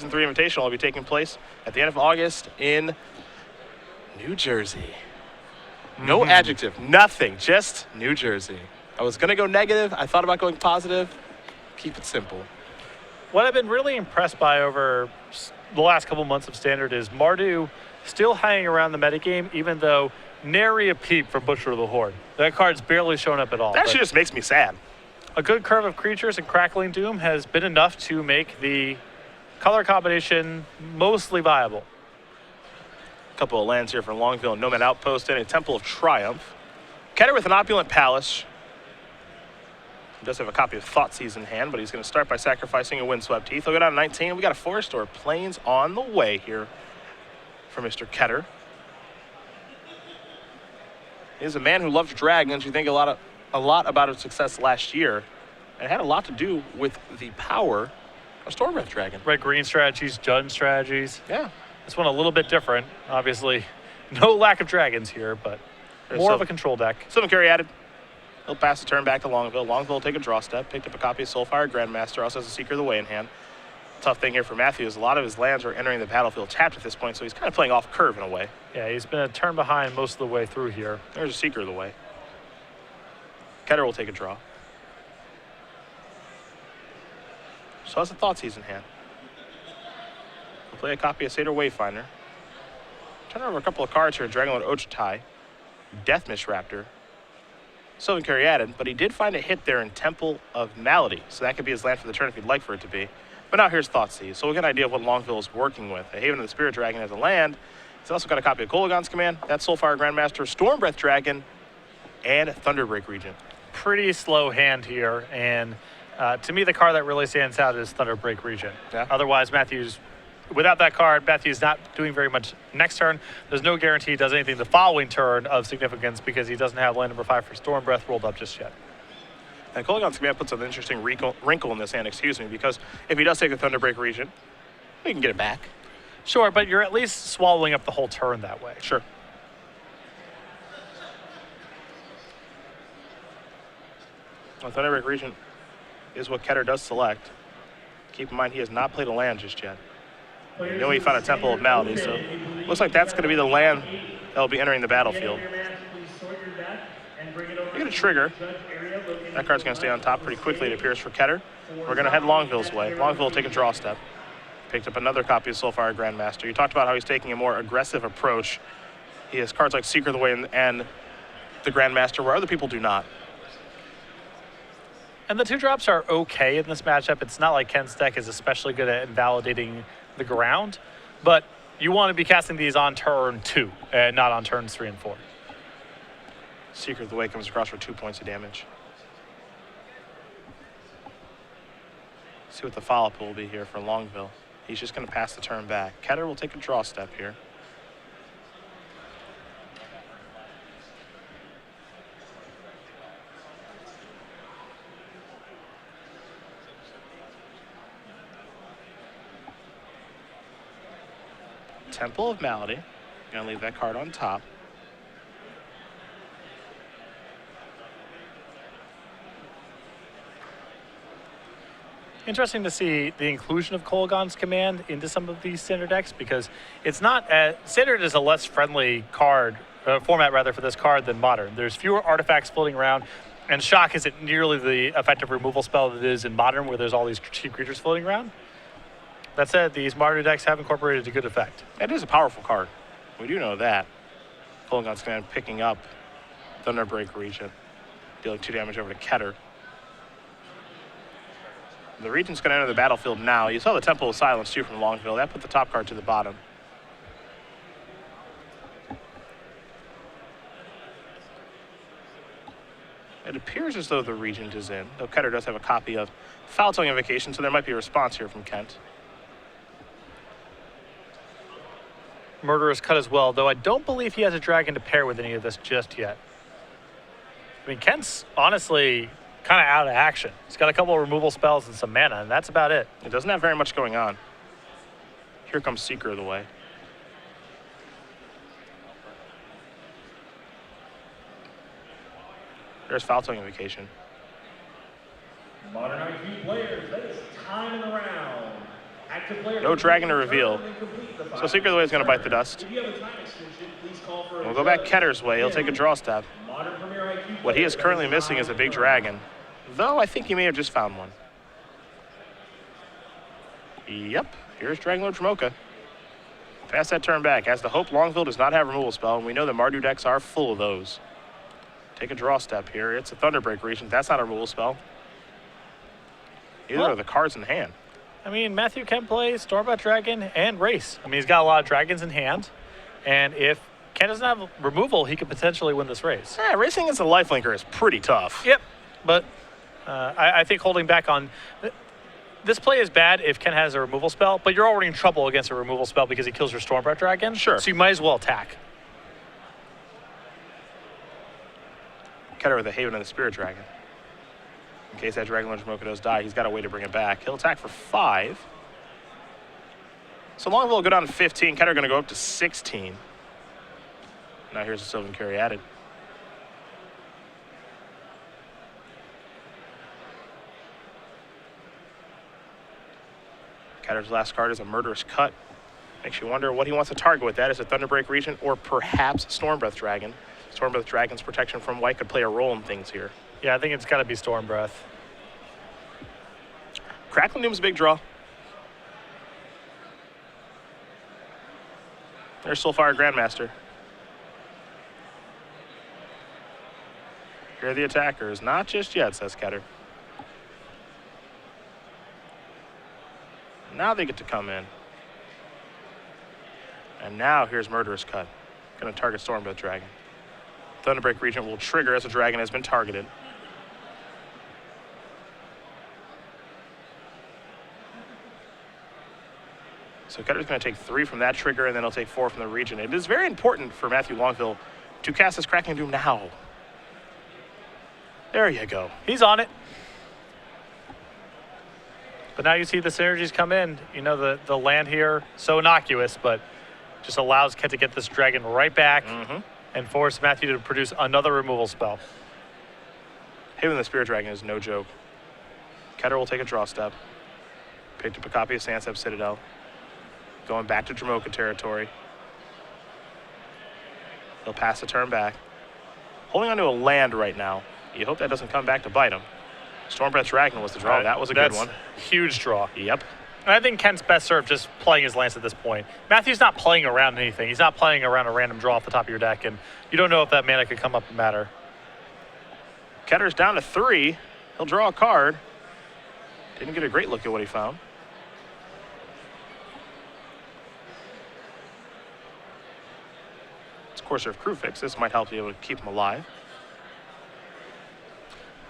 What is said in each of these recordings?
Season 3 Invitational will be taking place at the end of August in New Jersey. No adjective, nothing, just New Jersey. I was going to go negative. I thought about going positive. Keep it simple. What I've been really impressed by over the last couple months of Standard is Mardu still hanging around the metagame, even though nary a peep from Butcher of the Horde. That card's barely shown up at all. That actually just makes me sad. A good curve of creatures and Crackling Doom has been enough to make the color combination mostly viable. A couple of lands here from Longville, Nomad Outpost and a Temple of Triumph. Ketter with an Opulent Palace. He does have a copy of Thoughtseize in hand, but he's going to start by sacrificing a Windswept Heath. He'll go down to 19. We got a Forest or Plains on the way here for Mr. Ketter. He's a man who loves dragons. You think a lot about his success last year. And it had a lot to do with the power of Stormbreath Dragon. Red-green strategies, Jund strategies. Yeah. This one a little bit different. Obviously, no lack of dragons here, but more of a control deck. Sylvan Carry added. He'll pass the turn back to Longville. Longville will take a draw step. Picked up a copy of Soulfire Grandmaster. Also has a Seeker of the Way in hand. Tough thing here for Matthew is a lot of his lands are entering the battlefield tapped at this point, so he's kind of playing off curve in a way. Yeah, he's been a turn behind most of the way through here. There's a Seeker of the Way. Ketter will take a draw. So has a Thoughtseize in hand. We'll play a copy of Seder Wayfinder. Turn over a couple of cards here. Dragonlord Ochitai, Deathmist Raptor, Sylvan Carry added, but he did find a hit there in Temple of Malady, so that could be his land for the turn if he'd like for it to be. But now here's Thoughtseize, so we'll get an idea of what Longville is working with. A Haven of the Spirit Dragon as a land. He's also got a copy of Kolaghan's Command, that's Soulfire Grandmaster, Stormbreath Dragon, and Thunderbreak Regent. Pretty slow hand here, and to me, the card that really stands out is Thunderbreak Regent. Yeah. Otherwise, without that card, Matthew's not doing very much next turn. There's no guarantee he does anything the following turn of significance because he doesn't have land number 5 for Stormbreath rolled up just yet. And Kolaghan's Command puts an interesting wrinkle in this hand, because if he does take the Thunderbreak Regent, we can get it back. Sure, but you're at least swallowing up the whole turn that way. Sure. Well, Thunderbreak Regent is what Ketter does select. Keep in mind he has not played a land just yet. You know he found a Temple of Malady, so looks like that's going to be the land that will be entering the battlefield. You get a trigger. That card's going to stay on top pretty quickly, it appears, for Ketter. We're going to head Longville's way. Longville will take a draw step. Picked up another copy of Soulfire Grandmaster. You talked about how he's taking a more aggressive approach. He has cards like Seeker of the Way and the Grandmaster, where other people do not. And the 2-drops are okay in this matchup. It's not like Ken's deck is especially good at invalidating the ground, but you want to be casting these on turn 2 and not on turns 3 and 4. Seeker of the Way comes across for 2 points of damage. See what the follow-up will be here for Longville. He's just going to pass the turn back. Ketter will take a draw step here. Temple of Malady. Gonna leave that card on top. Interesting to see the inclusion of Kolaghan's Command into some of these standard decks because it's not standard is a less friendly format rather for this card than modern. There's fewer artifacts floating around, and Shock isn't nearly the effective removal spell that it is in modern, where there's all these cheap creatures floating around. That said, these modern decks have incorporated to good effect. It is a powerful card. We do know that. Kolaghan's Command picking up Thunderbreak Regent, dealing 2 damage over to Ketter. The Regent's going to enter the battlefield now. You saw the Temple of Silence, too, from Longville. That put the top card to the bottom. It appears as though the Regent is in, though Ketter does have a copy of Foul-Tongue Invocation, so there might be a response here from Kent. Murderous Cut as well, though I don't believe he has a dragon to pair with any of this just yet. I mean, Kent's honestly kind of out of action. He's got a couple of removal spells and some mana, and that's about it. It doesn't have very much going on. Here comes Seeker of the Way. There's Foul-Tongue Invocation. Modern IQ players, that is time in the round. No dragon to reveal. So Secret of the Way is going to bite the dust. We'll go back Ketter's way. He'll take a draw step. What he is currently missing is a big dragon, though I think he may have just found one. Yep, here's Dragon Lord Dromoka. Pass that turn back. As the hope, Longville does not have removal spell, and we know that Mardu decks are full of those. Take a draw step here. It's a Thunderbreak Regent. That's not a removal spell. Either are the cards in hand. I mean, Matthew can play Stormbreath Dragon and Race. I mean, he's got a lot of dragons in hand, and if Ken doesn't have removal, he could potentially win this race. Yeah, racing against a lifelinker is pretty tough. Yep, but I think holding back on... This play is bad if Ken has a removal spell, but you're already in trouble against a removal spell because he kills your Stormbreath Dragon. Sure. So you might as well attack. Ketter with a Haven and the Spirit Dragon. In case that Dragon Lord Dromoka does die, he's got a way to bring it back. He'll attack for 5. So Longville will go down to 15. Ketter going to go up to 16. Now here's the Sylvan Carry added. Ketter's last card is a Murderous Cut. Makes you wonder what he wants to target with that. Is it Thunderbreak Regent or perhaps Stormbreath Dragon? Stormbreath Dragon's protection from white could play a role in things here. Yeah, I think it's got to be Stormbreath. Crackling Doom's a big draw. There's Soulfire Grandmaster. Here are the attackers. Not just yet, says Ketter. Now they get to come in. And now here's Murderous Cut. Going to target Stormbreath Dragon. Thunderbreak Regent will trigger as a dragon has been targeted. So Ketter's going to take 3 from that trigger, and then he'll take 4 from the Regent. It is very important for Matthew Longville to cast his Crackling Doom now. There you go. He's on it. But now you see the synergies come in. You know, the land here, so innocuous, but just allows Ken to get this dragon right back and force Matthew to produce another removal spell. Haven the Spirit Dragon is no joke. Ketter will take a draw step. Picked up a copy of Sansep Citadel. Going back to Dromoka territory. He'll pass the turn back. Holding onto a land right now. You hope that doesn't come back to bite him. Stormbreath Dragon was the draw. That was a good one. Huge draw. Yep. And I think Ken's best served just playing his lance at this point. Matthew's not playing around anything. He's not playing around a random draw off the top of your deck, and you don't know if that mana could come up and matter. Ketter's down to 3. He'll draw a card. Didn't get a great look at what he found. It's Courser of Crewfix. This might help you able to keep him alive.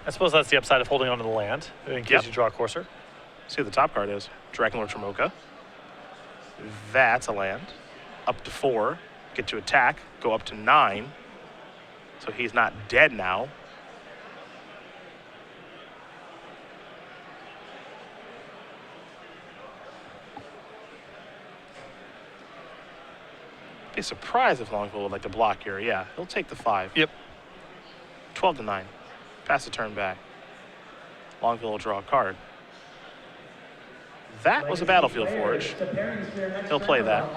I suppose that's the upside of holding onto the land in case you draw a Courser. See what the top card is. Dragon Lord Dromoka. That's a land. Up to 4. Get to attack. Go up to 9. So he's not dead now. Be surprised if Longville would like to block here. Yeah, he'll take the 5. Yep. 12 to 9. Pass the turn back. Longville will draw a card. That was a Battlefield Forge. He'll play that.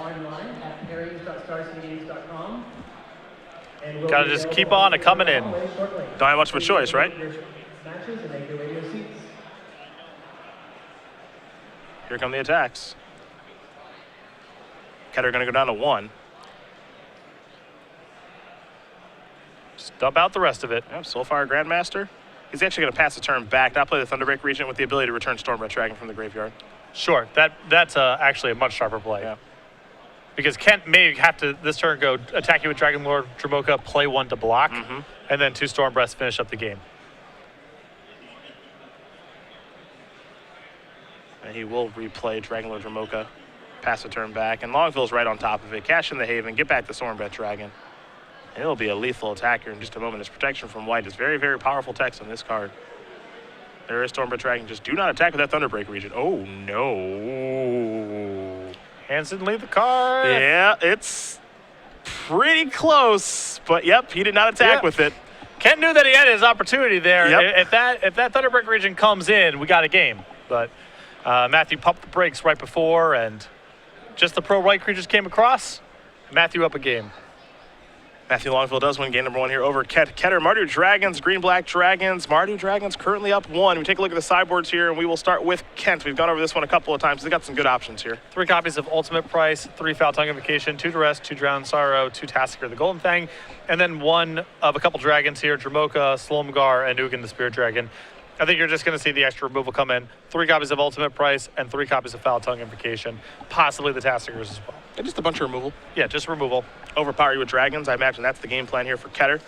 Gotta just keep on and coming in. Don't have much of a choice, right? Here come the attacks. Ketter gonna go down to 1. Just dump out the rest of it. Yep, Soulfire Grandmaster. He's actually going to pass the turn back, not play the Thunderbreak Regent with the ability to return Stormbreath Dragon from the graveyard. Sure, that's actually a much sharper play. Yeah. Because Kent may have to, this turn, go attack you with Dragon Lord Dromoka, play 1 to block, and then 2 Stormbreaths finish up the game. And he will replay Dragon Lord Dromoka, pass the turn back, and Longville's right on top of it. Cash in the Haven, get back the Stormbreath Dragon. And it'll be a lethal attacker in just a moment. His protection from white is very, very powerful text on this card. There is Stormbreath Dragon. Just do not attack with that Thunderbreak Regent. Oh, no. Hanson, leave the card. Yeah, it's pretty close. But, yep, he did not attack with it. Kent knew that he had his opportunity there. Yep. If that Thunderbreak Regent comes in, we got a game. But Matthew pumped the brakes right before, and just the pro right creatures came across. Matthew up a game. Matthew Longville does win game number 1 here over Ketter. Mardu Dragons, Green-Black Dragons. Mardu Dragons currently up 1. We take a look at the sideboards here, and we will start with Kent. We've gone over this one a couple of times. They've got some good options here. 3 copies of Ultimate Price, 3 Foul Tongue Invocation, 2 Duress, 2 Drowned Sorrow, 2 Tassiker the Golden Fang, and then 1 of a couple dragons here, Dramoka, Slumgar, and Ugin the Spirit Dragon. I think you're just going to see the extra removal come in. 3 copies of Ultimate Price and 3 copies of Foul Tongue Invocation, possibly the Tassikers as well. And just a bunch of removal. Yeah, just removal. Overpower you with dragons. I imagine that's the game plan here for Ketter.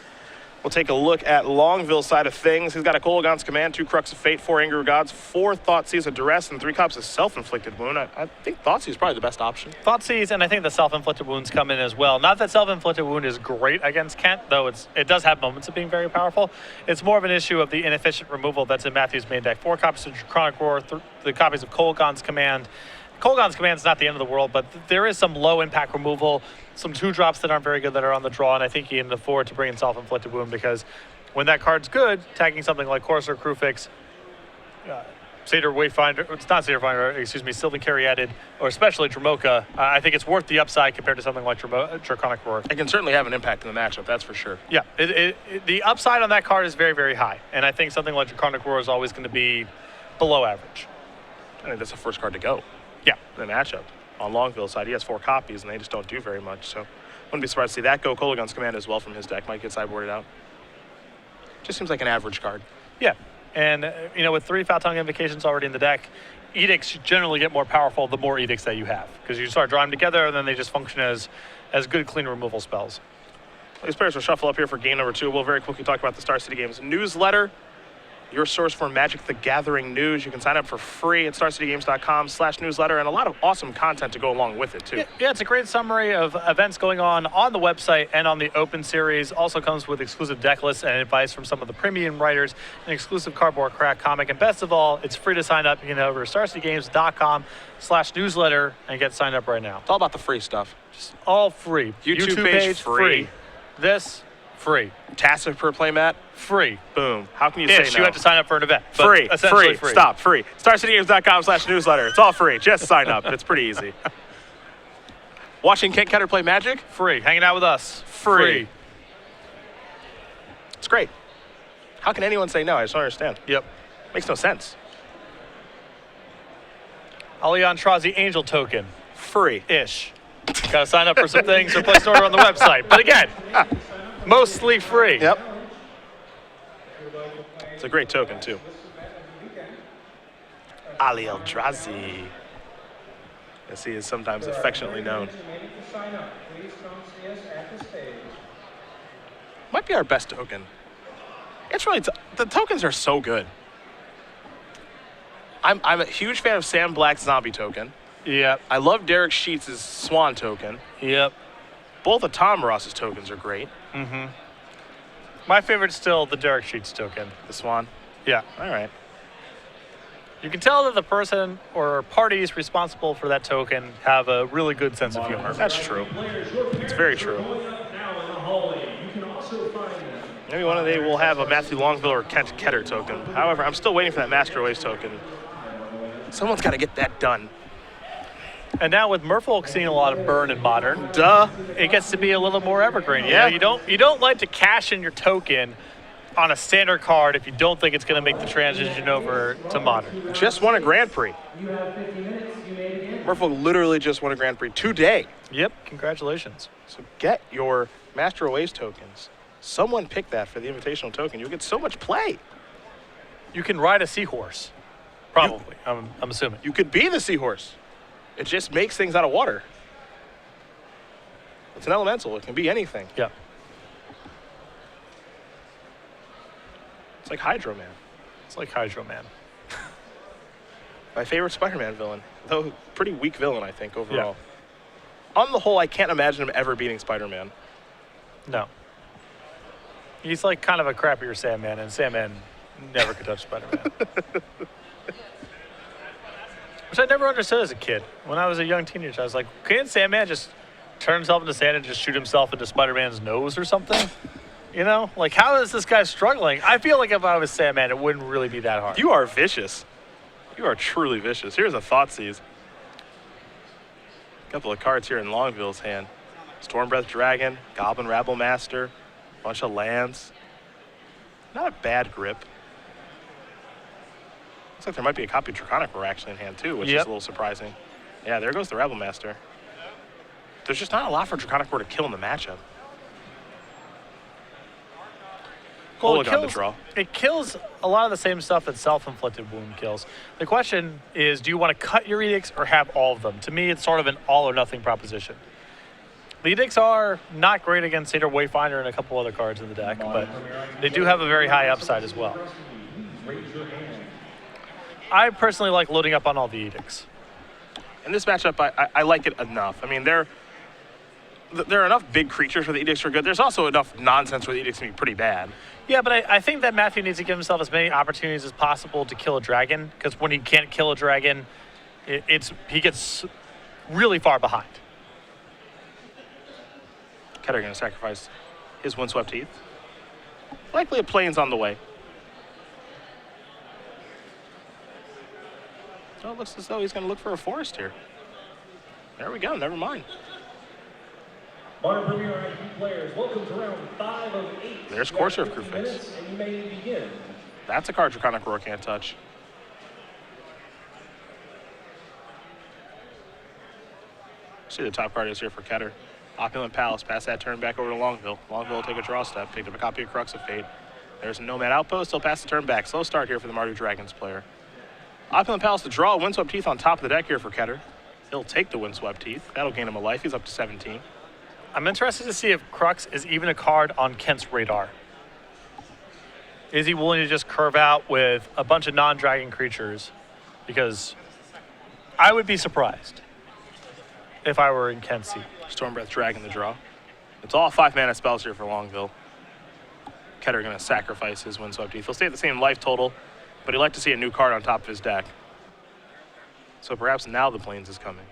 We'll take a look at Longville's side of things. He's got a Kolaghan's Command, 2 Crux of Fate, 4 Anger of Gods, 4 Thoughtseize of Duress, and 3 copies of Self-Inflicted Wound. I think Thoughtseize is probably the best option. Thoughtseize, and I think the Self-Inflicted Wounds come in as well. Not that Self-Inflicted Wound is great against Kent, though it does have moments of being very powerful. It's more of an issue of the inefficient removal that's in Matthew's main deck. 4 copies of Draconic Roar, 3 copies of Kolaghan's Command. Kolaghan's Command is not the end of the world, but there is some low-impact removal, some 2-drops that aren't very good that are on the draw, and I think he can afford to bring in Self-Inflicted Wound because when that card's good, tagging something like Corsair Crewfix, Satyr Wayfinder, it's not Satyr Wayfinder, excuse me, Sylvan Caryatid, or especially Dramoka, I think it's worth the upside compared to something like Draconic Roar. It can certainly have an impact in the matchup, that's for sure. Yeah, the upside on that card is very, very high, and I think something like Draconic Roar is always going to be below average. I think that's the first card to go. Yeah. In the matchup. On Longville's side, he has 4 copies, and they just don't do very much, so wouldn't be surprised to see that go. Kolaghan's Command as well from his deck. Might get sideboarded out. Just seems like an average card. Yeah, and with 3 Foul Tongue Invocations already in the deck, edicts generally get more powerful the more edicts that you have, because you start drawing them together, and then they just function as good, clean removal spells. These players will shuffle up here for game number 2. We'll very quickly talk about the Star City Games newsletter. Your source for Magic the Gathering news. You can sign up for free at starcitygames.com/newsletter, and a lot of awesome content to go along with it, too. Yeah, it's a great summary of events going on the website and on the Open Series. Also comes with exclusive deck lists and advice from some of the premium writers, an exclusive cardboard crack comic, and best of all, it's free to sign up. You can head over to starcitygames.com/newsletter and get signed up right now. It's all about the free stuff. Just all free. YouTube page free. This, free. Tassic per playmat. Free. Boom. How can you say no? You have to sign up for an event. Free. Free. Stop. Free. StarCityGames.com/newsletter. It's all free. Just sign up. It's pretty easy. Watching Kent Ketter play Magic? Free. Hanging out with us? Free. It's great. How can anyone say no? I just don't understand. Yep. Makes no sense. Aliantrazi Angel Token. Free-ish. Got to sign up for some things or place an order on the website. But again, mostly free. Yep. It's a great token, too. Ali Eldrazi, as he is sometimes affectionately known. Might be our best token. It's really, the tokens are so good. I'm a huge fan of Sam Black's Zombie token. Yep. I love Derek Sheets' Swan token. Yep. Both of Tom Ross's tokens are great. Mm-hmm. My favorite's still the Derek Sheets token. The Swan? Yeah. All right. You can tell that the person or parties responsible for that token have a really good sense of humor. That's true. It's very true. Maybe one of they will have a Matthew Longville or Kent Ketter token. However, I'm still waiting for that Master Race token. Someone's got to get that done. And now with Merfolk seeing a lot of burn in Modern, it gets to be a little more evergreen. Yeah. You don't like to cash in your token on a standard card if you don't think it's going to make the transition over to Modern. Just won a Grand Prix. Merfolk literally just won a Grand Prix today. Yep, congratulations. So get your Master Ways tokens. Someone pick that for the invitational token. You'll get so much play. You can ride a seahorse. Probably, I'm assuming. You could be the seahorse. It just makes things out of water. It's an elemental. It can be anything. Yeah. It's like Hydro Man. It's like Hydro Man. My favorite Spider-Man villain. Though pretty weak villain, I think, overall. Yeah. On the whole, I can't imagine him ever beating Spider-Man. No. He's like kind of a crappier Sandman, and Sandman never could touch Spider-Man. Which I never understood as a kid. When I was a young teenager, I was like, can't Sandman just turn himself into sand and just shoot himself into Spider-Man's nose or something? You know? Like, how is this guy struggling? I feel like if I was Sandman, it wouldn't really be that hard. You are vicious. You are truly vicious. Here's a Thoughtseize. A couple of cards here in Longville's hand. Stormbreath Dragon, Goblin Rabble Master, bunch of lands. Not a bad grip. Looks like there might be a copy of Draconic Roar actually in hand too, which is a little surprising. Yeah, there goes the Rabble Master. There's just not a lot for Draconic Roar to kill in the matchup. Well, it kills a lot of the same stuff that self-inflicted wound kills. The question is, do you want to cut your edicts or have all of them? To me, it's sort of an all or nothing proposition. The edicts are not great against Satyr Wayfinder and a couple other cards in the deck, but they do have a very high upside as well. I personally like loading up on all the edicts. In this matchup, I like it enough. I mean, there are enough big creatures where the edicts are good. There's also enough nonsense where the edicts can be pretty bad. Yeah, but I think that Matthew needs to give himself as many opportunities as possible to kill a dragon, because when he can't kill a dragon, he gets really far behind. Ketter going to sacrifice his Windswept Heath. Likely a Plains on the way. So it looks as though he's going to look for a forest here. There we go, never mind. Modern Premier IQ players, welcome to round 5 of 8. There's Courser of Crewface. And you may begin. That's a card Draconic Roar can't touch. See the top card is here for Ketter. Opulent Palace, pass that turn back over to Longville. Longville will take a draw step, picked up a copy of Crux of Fate. There's a Nomad Outpost, he'll pass the turn back. Slow start here for the Mardu Dragons player. Opulent Palace to draw, Windswept Heath on top of the deck here for Ketter. He'll take the Windswept Heath. That'll gain him a life, he's up to 17. I'm interested to see if Crux is even a card on Kent's radar. Is he willing to just curve out with a bunch of non-dragon creatures? Because I would be surprised if I were in Kent's seat. Stormbreath Dragon the draw. It's all 5-mana spells here for Longville. Ketter going to sacrifice his Windswept Heath. He'll stay at the same life total, but he'd like to see a new card on top of his deck. So perhaps now the Plains is coming.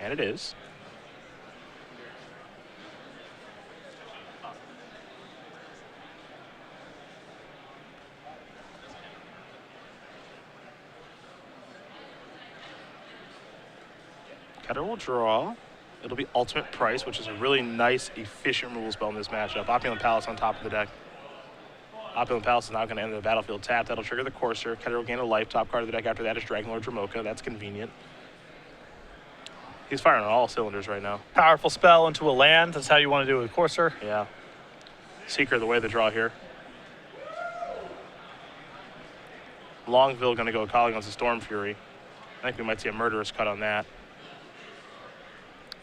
And it is. Ketter will draw. It'll be Ultimate Price, which is a really nice, efficient removal spell in this matchup. Opulent Palace on top of the deck. Opulent Palace is now going to enter the battlefield tapped. That'll trigger the Courser. Ketter will gain a life. Top card of the deck after that is Dragonlord Dromoka. That's convenient. He's firing on all cylinders right now. Powerful spell into a land. That's how you want to do it with Courser. Yeah. Seeker the way the draw here. Longville going to go calling on the Storm Fury. I think we might see a murderous cut on that.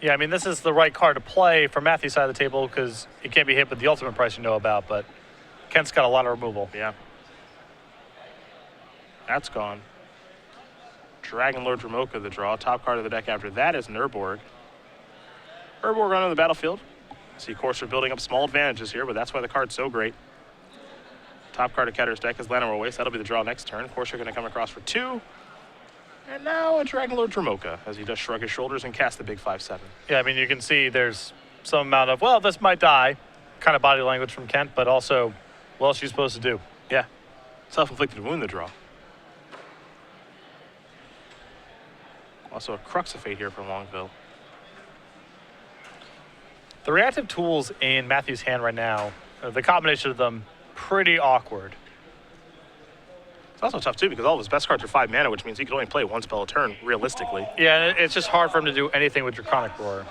Yeah, I mean, this is the right card to play for Matthew's side of the table because it can't be hit with the Ultimate Price you know about, but Kent's got a lot of removal. Yeah. That's gone. Dragonlord Dromoka the draw. Top card of the deck after that is Urborg. Urborg onto the battlefield. See Courser building up small advantages here, but that's why the card's so great. Top card of Ketter's deck is Llanowar Waste. That'll be the draw next turn. Courser going to come across for 2. And now a Dragonlord Dromoka as he does shrug his shoulders and cast the big 5/7. Yeah, I mean, you can see there's some amount of, well, this might die kind of body language from Kent, but also, what else are you supposed to do? Yeah. Self-inflicted wound the draw. Also a Crux of Fate here from Longville. The reactive tools in Matthew's hand right now, the combination of them, pretty awkward. It's also tough, too, because all of his best cards are 5 mana, which means he can only play 1 spell a turn, realistically. Yeah, and it's just hard for him to do anything with Draconic Roar.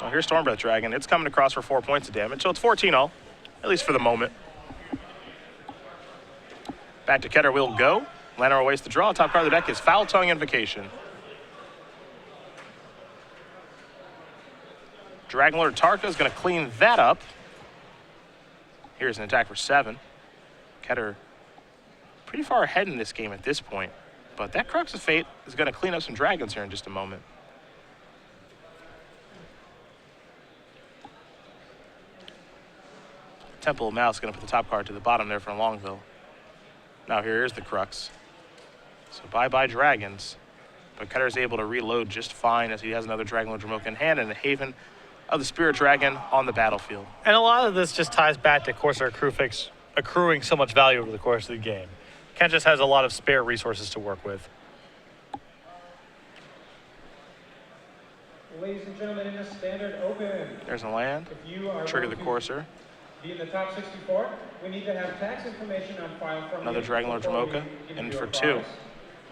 Oh, here's Stormbreath Dragon. It's coming across for 4 points of damage, so it's 14-all, at least for the moment. Back to Ketter we'll go. Llanowar Waste the draw. Top card of the deck is Foul Tongue Invocation. Dragonlord Tarka is going to clean that up. Here's an attack for 7. Ketter pretty far ahead in this game at this point, but that Crux of Fate is going to clean up some dragons here in just a moment. Temple of Mouse is going to put the top card to the bottom there from Longville. Now here's the Crux. So bye-bye dragons. But Ketter is able to reload just fine as he has another Dragonlord Dromoka in hand and a Haven of the Spirit Dragon on the battlefield. And a lot of this just ties back to Corsair accruing so much value over the course of the game. Kent just has a lot of spare resources to work with. Ladies and gentlemen, in the standard open. There's a land. If you are Trigger the going to Corsair. be in the top 64, we need to have tax information on file from Another you Dragonlord before we Jamoka. give And you for a 2. prize.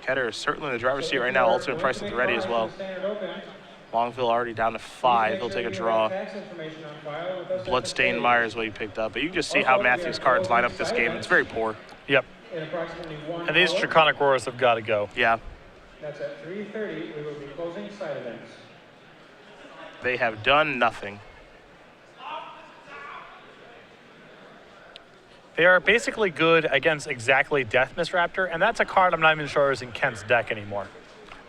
Ketter is certainly in the driver's So seat if right you now. are Ultimate price at the ready as going well. to the standard open, Longville already down to please 5. make He'll sure take a you draw. have tax information on file with us at the Bloodstained table. Mire is what he picked up. But you can just see how Also, we Matthew's are cards line up closing this game. It's very poor. Yep. In approximately 1 And these hour. Draconic Roars have got to go. Yeah, That's at 3:30. We will be closing side events. they have done nothing. They are basically good against exactly Death Misraptor, and that's a card I'm not even sure is in Kent's deck anymore.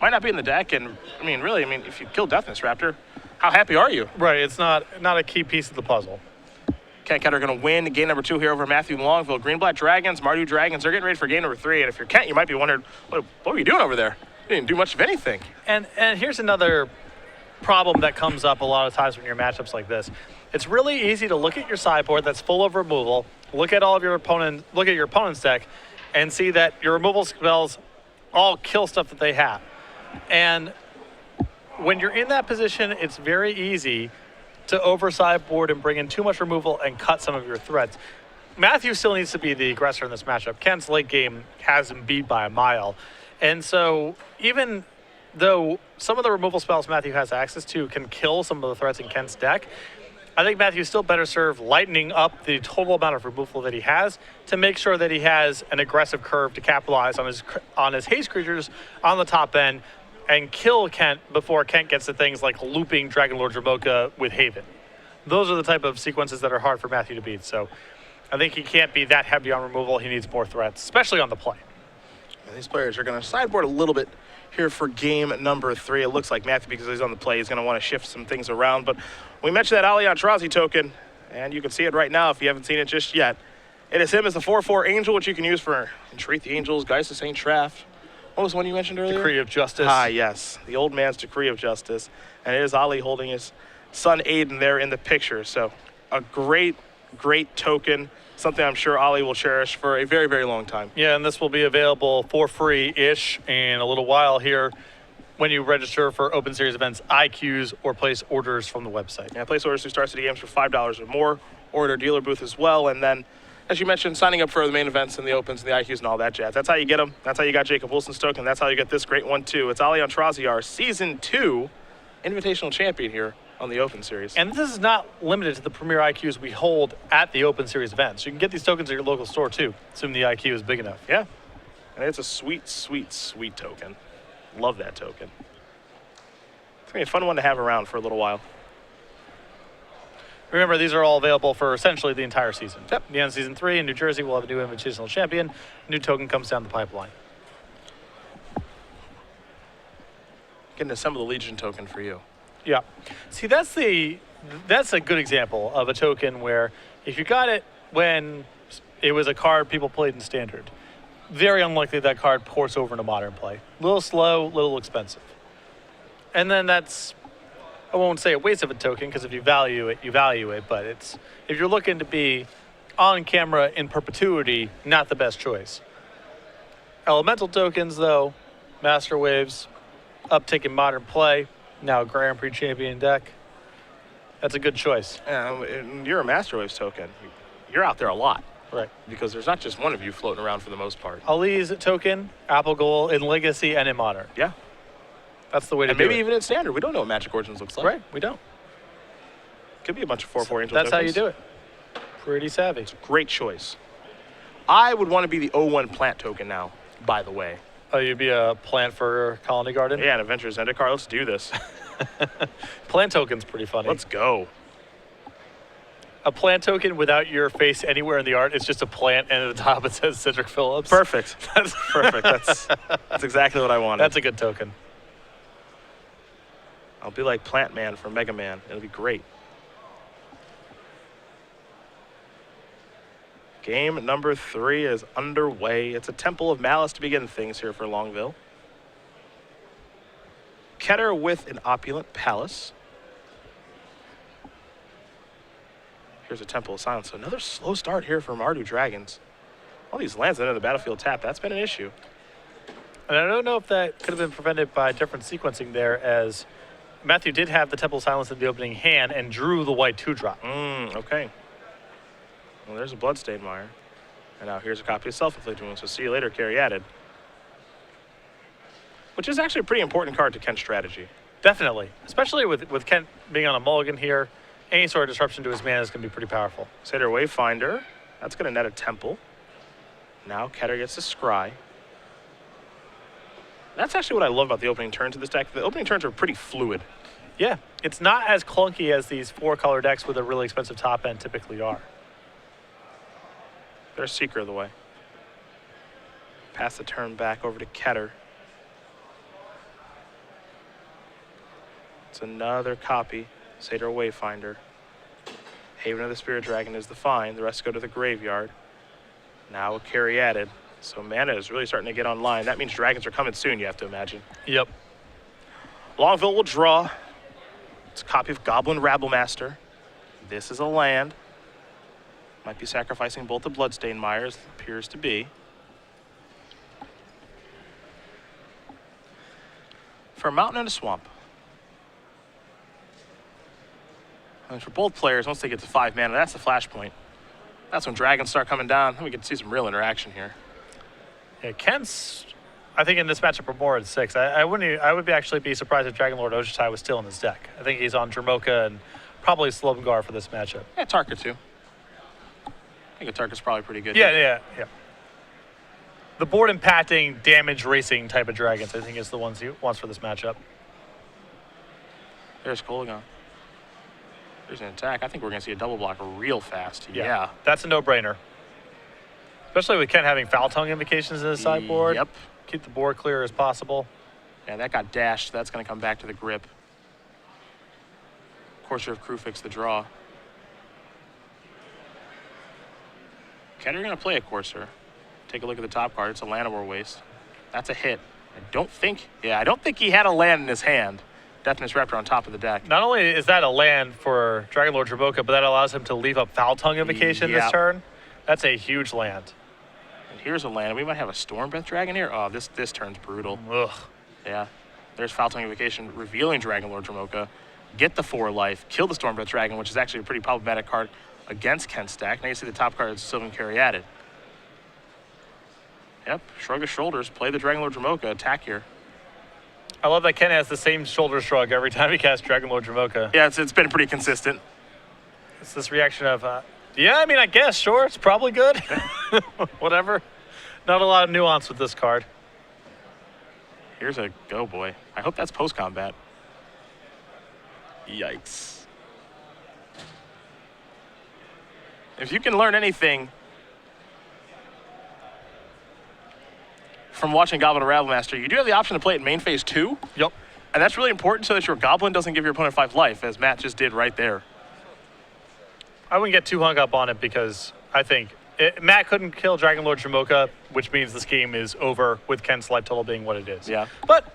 Might not be in the deck, and really, if you kill Deathness Raptor, how happy are you? Right, it's not a key piece of the puzzle. Kent Ketter going to win game number 2 here over Matthew Longville. Green-Black Dragons, Mardu Dragons, they're getting ready for game number 3. And if you're Kent, you might be wondering, what were you doing over there? You didn't do much of anything. And here's another problem that comes up a lot of times when you're matchups like this. It's really easy to look at your sideboard that's full of removal, look at your opponent's deck, and see that your removal spells all kill stuff that they have. And when you're in that position, it's very easy to over sideboard and bring in too much removal and cut some of your threats. Matthew still needs to be the aggressor in this matchup. Kent's late game has him beat by a mile. And so even though some of the removal spells Matthew has access to can kill some of the threats in Kent's deck, I think Matthew's still better served lightening up the total amount of removal that he has to make sure that he has an aggressive curve to capitalize on his haste creatures on the top end and kill Kent before Kent gets to things like looping Dragonlord Jamoka with Haven. Those are the type of sequences that are hard for Matthew to beat. So I think he can't be that heavy on removal. He needs more threats, especially on the play. And these players are going to sideboard a little bit here for game number 3. It looks like Matthew, because he's on the play, is going to want to shift some things around. But we mentioned that Ali Antrazi token, and you can see it right now if you haven't seen it just yet. It is him as the 4/4 Angel, which you can use for Entreat the Angels, Geist of St. Traft. What was the one you mentioned earlier? Decree of Justice. Ah, yes. The old man's Decree of Justice. And it is Ali holding his son Aiden there in the picture. So a great, great token. Something I'm sure Ali will cherish for a very, very long time. Yeah, and this will be available for free-ish in a little while here when you register for Open Series events, IQs, or place orders from the website. Yeah, place orders through Star City Games for $5 or more, or at our dealer booth as well. And then, as you mentioned, signing up for the main events and the Opens and the IQs and all that jazz. That's how you get them. That's how you got Jacob Wilson's token. That's how you get this great one, too. It's Ali Antrazi, our Season 2 Invitational Champion here on the Open Series. And this is not limited to the premier IQs we hold at the Open Series events. You can get these tokens at your local store, too, assuming the IQ is big enough. Yeah. And it's a sweet, sweet, sweet token. Love that token. It's going to be a fun one to have around for a little while. Remember, these are all available for essentially the entire season. Yep. The end of Season 3 in New Jersey, we'll have a new Invitational Champion. New token comes down the pipeline. Getting to assemble the Legion token for you. Yeah. See, that's a good example of a token where if you got it when it was a card people played in Standard, very unlikely that card ports over into Modern play. A little slow, a little expensive. And then that's, I won't say a waste of a token, because if you value it, you value it, but it's, if you're looking to be on camera in perpetuity, not the best choice. Elemental tokens, though, Master Waves, uptick in Modern play, now a Grand Prix champion deck. That's a good choice. And you're a Master Waves token. You're out there a lot. Right. Because there's not just one of you floating around for the most part. Ali's token, Apple Gold in Legacy and in Modern. Yeah. That's the way to And do maybe it. even in Standard. We don't know what Magic Origins looks like. Right, we don't. Could be a bunch of 4/4 Angel That's tokens. how you do it. Pretty savvy. Great choice. I would want to be the 01 plant token now, by the way. Oh, you'd be a plant for Colony Garden? Yeah, an Adventure Zendikar. Let's do this. Plant token's pretty funny. Let's go. A plant token without your face anywhere in the art. It's just a plant, and at the top it says Cedric Phillips. Perfect. That's perfect. That's exactly what I wanted. That's a good token. I'll be like Plant Man from Mega Man. It'll be great. Game number 3 is underway. It's a Temple of Malice to begin things here for Longville. Ketter with an Opulent Palace. Here's a Temple of Silence. So another slow start here for Mardu Dragons. All these lands that are in the battlefield tap, that's been an issue. And I don't know if that could have been prevented by different sequencing there, as Matthew did have the Temple of Silence in the opening hand and drew the white 2-drop. Okay. Well, there's a Bloodstained Mire. And now here's a copy of Self-Inflicted Wounds. So see you later, Caryatid. Which is actually a pretty important card to Kent's strategy. Definitely. Especially with Kent being on a mulligan here, any sort of disruption to his mana is going to be pretty powerful. Satyr Wayfinder. That's going to net a Temple. Now Ketter gets to Scry. That's actually what I love about the opening turns of this deck. The opening turns are pretty fluid. Yeah, it's not as clunky as these 4-color decks with a really expensive top end typically are. There's Seeker of the Way. Pass the turn back over to Ketter. It's another copy. Satyr Wayfinder. Haven of the Spirit Dragon is the find. The rest go to the graveyard. Now a Caryatid. So mana is really starting to get online. That means dragons are coming soon, you have to imagine. Yep. Longville will draw. It's a copy of Goblin Rabblemaster. This is a land. Might be sacrificing both the Bloodstained Mires, appears to be. For a mountain and a swamp. And for both players, once they get to 5 mana, that's the flashpoint. That's when dragons start coming down. We can see some real interaction here. Yeah, Kent's, I think in this matchup are more at 6. I would actually be surprised if Dragonlord Ojutai was still in his deck. I think he's on Dramoka and probably Slumgar for this matchup. Yeah, Tarka too. I think a Tarka's probably pretty good. Yeah. The board impacting, damage racing type of dragons, I think, is the ones he wants for this matchup. There's Kolagon. There's an attack. I think we're going to see a double block real fast. Yeah. That's a no-brainer. Especially with Kent having Foul Tongue invocations in his sideboard. Yep. Keep the board clear as possible. Yeah, that got dashed. That's going to come back to the grip. Courser of Krufix the draw. Ketter going to play a Courser. Take a look at the top card. It's a Llanowar Waste. That's a hit. I don't think he had a land in his hand. Deathness Raptor on top of the deck. Not only is that a land for Dragonlord Dramoka, but that allows him to leave up Foul Tongue invocation this turn. That's a huge land. And here's a land. We might have a Stormbreath Dragon here. Oh, this turn's brutal. Ugh. Yeah. There's Foul Tongue invocation, revealing Dragonlord Dramoka. Get the 4 life. Kill the Stormbreath Dragon, which is actually a pretty problematic card against Kent's deck. Now you see the top card is Sylvan Caryatid. Yep. Shrug his shoulders. Play the Dragonlord Dramoka. Attack here. I love that Ken has the same shoulder shrug every time he casts Dragonlord Dramoka. Yeah, it's been pretty consistent. It's this reaction of, yeah, I mean, I guess, sure, it's probably good. Whatever. Not a lot of nuance with this card. Here's a go, boy. I hope that's post-combat. Yikes. If you can learn anything from watching Goblin Rabblemaster, you do have the option to play it in main phase 2. Yep. And that's really important so that your Goblin doesn't give your opponent 5 life, as Matt just did right there. I wouldn't get too hung up on it because I think Matt couldn't kill Dragonlord Dramoka, which means this game is over with Kent's life total being what it is. Yeah. But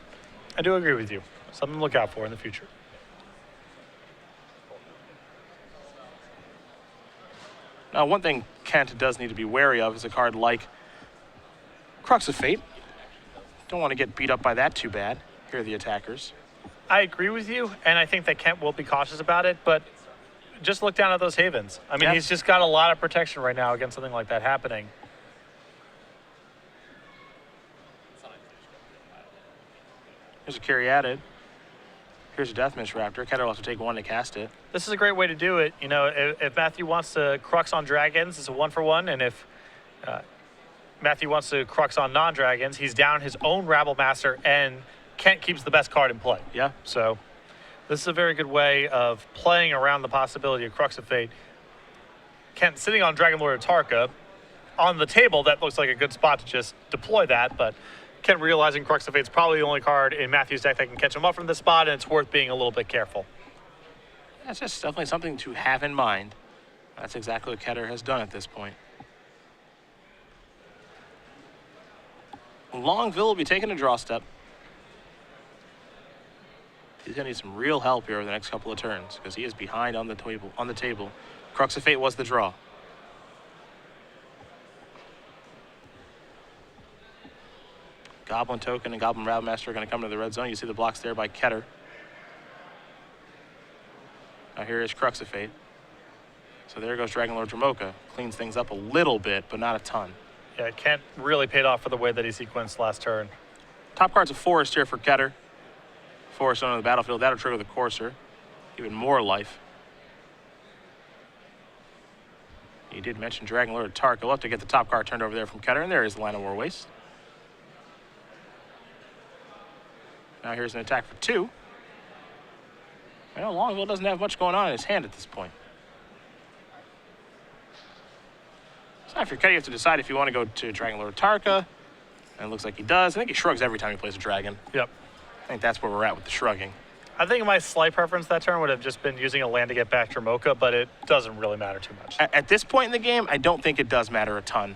I do agree with you. Something to look out for in the future. Now, one thing Kent does need to be wary of is a card like Crux of Fate. Don't want to get beat up by that too bad. Here are the attackers. I agree with you, and I think that Kent will be cautious about it, but just look down at those havens. I mean, he's just got a lot of protection right now against something like that happening. Here's a Caryatid. Here's a Deathmist Raptor. Ketter will have to take 1 to cast it. This is a great way to do it. You know, if Matthew wants to Crux on dragons, it's a 1-for-1, and if Matthew wants to Crux on non-dragons, he's down his own Rabblemaster, and Kent keeps the best card in play. Yeah. So this is a very good way of playing around the possibility of Crux of Fate. Kent sitting on Dragonlord Tarka on the table, that looks like a good spot to just deploy that, but Kent realizing Crux of Fate's probably the only card in Matthew's deck that can catch him up from this spot, and it's worth being a little bit careful. That's just definitely something to have in mind. That's exactly what Ketter has done at this point. Longville will be taking a draw step. He's going to need some real help here over the next couple of turns because he is behind on the table. Crux of Fate was the draw. Goblin Token and Goblin Rabmaster are going to come to the red zone. You see the blocks there by Ketter. Now here is Crux of Fate. So there goes Dragonlord Dramoka. Cleans things up a little bit, but not a ton. Yeah, it can't really paid off for the way that he sequenced last turn. Top card's a Forest here for Ketter. Forest on the battlefield. That'll trigger the Courser. Even more life. You did mention Dragonlord Tark. We'll have to get the top card turned over there from Ketter, and there is the Land of War Waste. Now here's an attack for 2. Well, Longville doesn't have much going on in his hand at this point. So after Ketter, you have to decide if you want to go to Dragonlord Tarka. And it looks like he does. I think he shrugs every time he plays a dragon. Yep. I think that's where we're at with the shrugging. I think my slight preference that turn would have just been using a land to get back Dramoka, but it doesn't really matter too much. At this point in the game, I don't think it does matter a ton.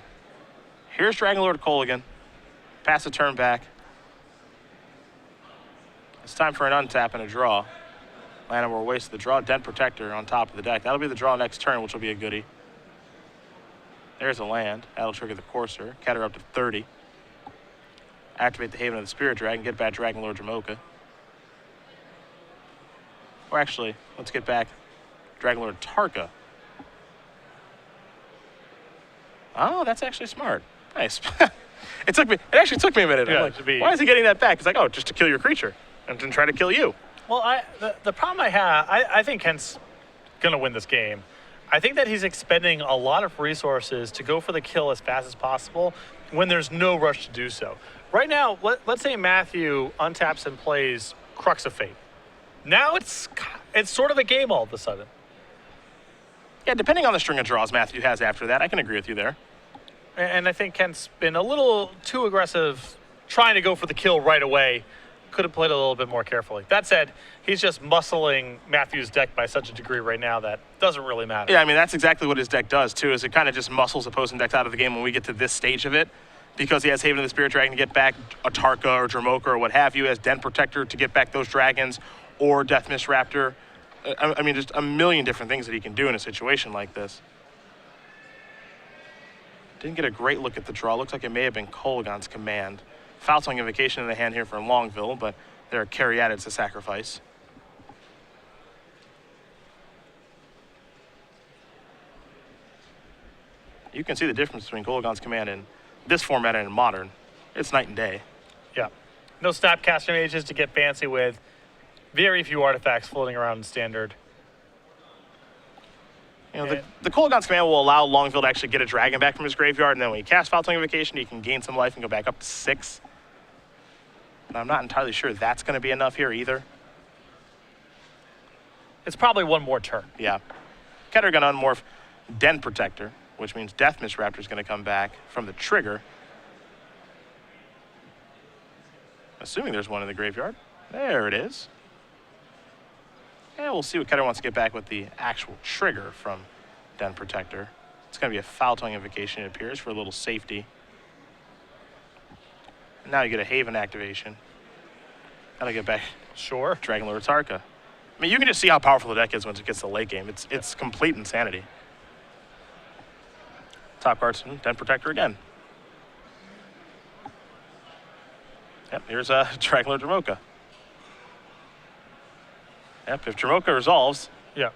Here's Dragonlord Kolaghan. Pass the turn back. It's time for an untap and a draw. Land of War Waste the draw. Dent Protector on top of the deck. That'll be the draw next turn, which will be a goodie. There's a land. That'll trigger the Courser. Ketter up to 30. Activate the Haven of the Spirit Dragon. Get back Dragonlord Dramoka. Or actually, let's get back Dragonlord Tarka. Oh, that's actually smart. Nice. It actually took me a minute. Yeah, I'm like, why is he getting that back? It's like, oh, just to kill your creature and then try to kill you. Well, the problem I have, I think Kent's going to win this game. I think that he's expending a lot of resources to go for the kill as fast as possible when there's no rush to do so. Right now, let's say Matthew untaps and plays Crux of Fate. Now it's sort of a game all of a sudden. Yeah, depending on the string of draws Matthew has after that, I can agree with you there. And I think Kent's been a little too aggressive trying to go for the kill right away. Could have played a little bit more carefully. That said, he's just muscling Matthew's deck by such a degree right now that doesn't really matter. Yeah, I mean, that's exactly what his deck does, too, is it kind of just muscles opposing decks out of the game when we get to this stage of it. Because he has Haven of the Spirit Dragon to get back a Tarka or Dramoka or what have you, as Dent Protector to get back those dragons, or Death Mist Raptor. I mean, just a million different things that he can do in a situation like this. Didn't get a great look at the draw. Looks like it may have been Kolaghan's command. Foul-tongue Invocation in the hand here from Longville, but there are Caryatids to sacrifice. You can see the difference between Kolaghan's command in this format and in Modern. It's night and day. Yeah. No Snapcaster Mages to get fancy with. Very few artifacts floating around in Standard. You know, the Kolaghan's command will allow Longville to actually get a dragon back from his graveyard, and then when he casts Foul-tongue Invocation, he can gain some life and go back up to 6. But I'm not entirely sure that's going to be enough here either. It's probably one more turn. Yeah. Ketter going to unmorph Den Protector, which means Death Mist Raptor is going to come back from the trigger. Assuming there's one in the graveyard. There it is. And we'll see what Ketter wants to get back with the actual trigger from Den Protector. It's going to be a Foul-tongue Invocation, it appears, for a little safety. And now you get a Haven activation. That'll get back Sure. Dragonlord Tarka. I mean, you can just see how powerful the deck is once it gets to the late game. It's complete insanity. Top card's Den Protector again. Yep, here's Dragonlord Dramoka. Yep, if Dramoka resolves, Yeah.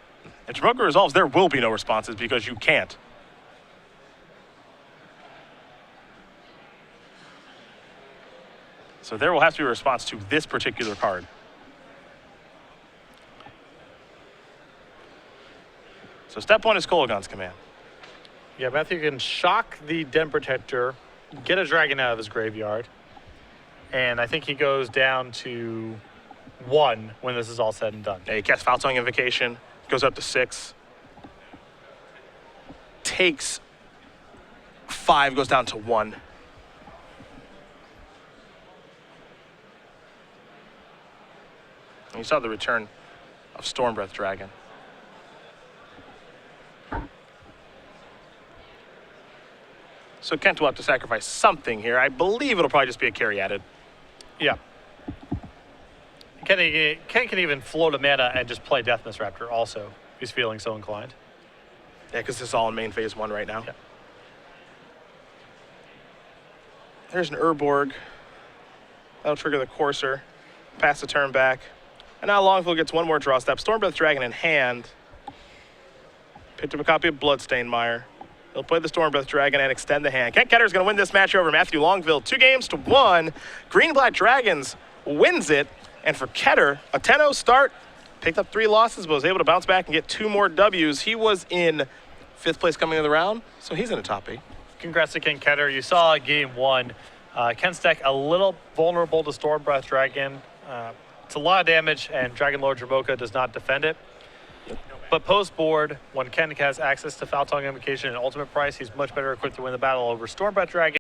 if Dramoka resolves, there will be no responses because you can't. So there will have to be a response to this particular card. So step 1 is Kolaghan's command. Yeah, Matthew can shock the Den Protector, get a dragon out of his graveyard, and I think he goes down to 1 when this is all said and done. Yeah, he casts Foul-tongue Invocation, goes up to 6. Takes 5, goes down to 1. And you saw the return of Stormbreath Dragon. So Kent will have to sacrifice something here. I believe it'll probably just be a Caryatid. Yeah. Ken can even float a mana and just play Death Mist Raptor also, if he's feeling so inclined. Yeah, because this is all in main phase 1 right now. Yeah. There's an Urborg. That'll trigger the Courser. Pass the turn back. And now Longville gets one more draw step. Stormbreath Dragon in hand. Picked up a copy of Bloodstainmire. He'll play the Stormbreath Dragon and extend the hand. Kent Ketter's going to win this match over Matthew Longville 2-1. Green-Black Dragons wins it. And for Ketter, a 10-0 start. Picked up 3 losses, but was able to bounce back and get 2 more Ws. He was in 5th place coming into the round, so he's in the top 8. Congrats to Ken Ketter. You saw game 1. Ken's deck a little vulnerable to Stormbreath Dragon. It's a lot of damage, and Dragon Lord Dramoka does not defend it. But post-board, when Ken has access to Foul Tongue Invocation and Ultimate Price, he's much better equipped to win the battle over Stormbreath Dragon.